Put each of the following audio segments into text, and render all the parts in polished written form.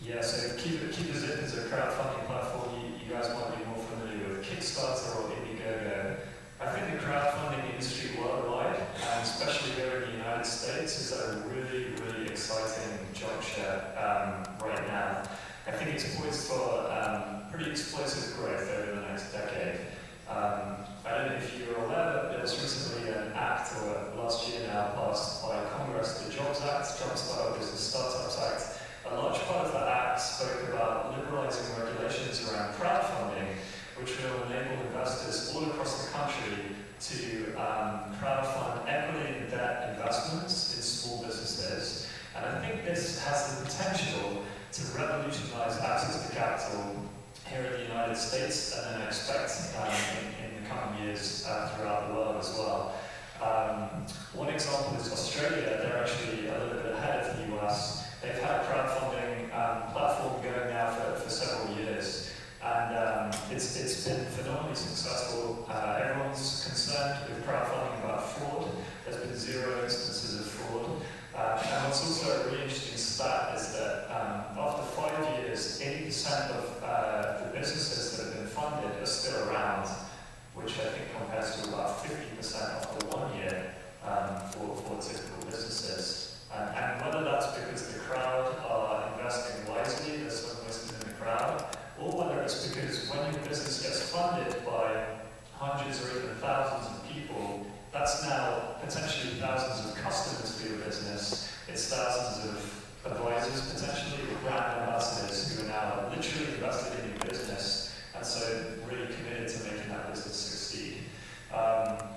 Yeah, so KIVAZip is a crowdfunding platform you guys might be more familiar with, Kickstarter or Indiegogo. I think the crowdfunding industry worldwide, and especially here in the United States, is at a really, really exciting juncture right now. I think it's poised for pretty explosive growth over the next decade. I don't know if you're aware, but there was recently an act, or last year now, passed by Congress, the Jobs Act, Jumpstart Business Startups Act. A large part of that act spoke about liberalizing regulations around crowdfunding, which will enable investors all across the country to crowdfund equity and debt investments in small businesses. And I think this has the potential to revolutionize access to capital here in the United States, and then I expect in the coming years throughout the world as well. One example is Australia. They're actually a little bit ahead of the US. They've had a crowdfunding platform going now for several years, and it's been phenomenally successful. Everyone's concerned with crowdfunding about fraud. There's been 0 instances of fraud. And what's also a really interesting stat is that after 5 years, 80% of the businesses that have been funded are still around, which I think compares to about 50% after 1 year for typical businesses. And whether that's because the crowd are investing wisely, there's some wisdom in the crowd, or whether it's because when your business gets funded by hundreds or even thousands of people, that's now potentially thousands of customers for your business. It's thousands of advisors, potentially, or brand ambassadors who are now literally invested in your business, and so really committed to making that business succeed.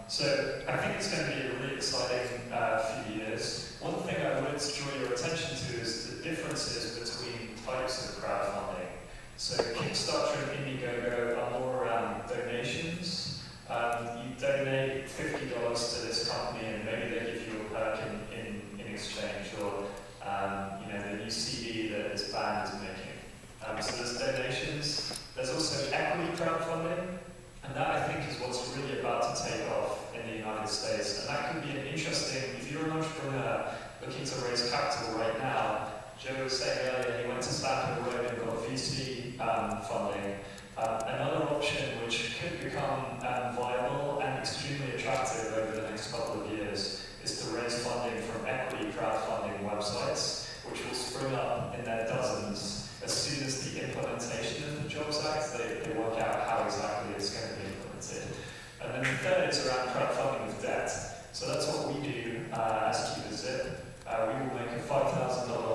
So I think it's going to be a really exciting few years. One thing I would draw your attention to is the differences between types of crowdfunding. So Kickstarter and Indiegogo are more around donations. You donate $50 to this company and maybe they give you a perk in exchange, or the new CD that this band is making. So there's donations. There's also equity crowdfunding, and that I think is what's really about to take off in the United States. And that could be an interesting, if you're an entrepreneur looking to raise capital right now. Joe was saying earlier he went to Stanford Road and got VC funding. Another option which could become viable and extremely attractive over the next couple of years is to raise funding from equity crowdfunding websites, which will spring up in their dozens as soon as the implementation of the Jobs Act, they work out how exactly it's going to be implemented. And then the third is around crowdfunding with debt. So that's what we do as KIVAZip. We will make a $5,000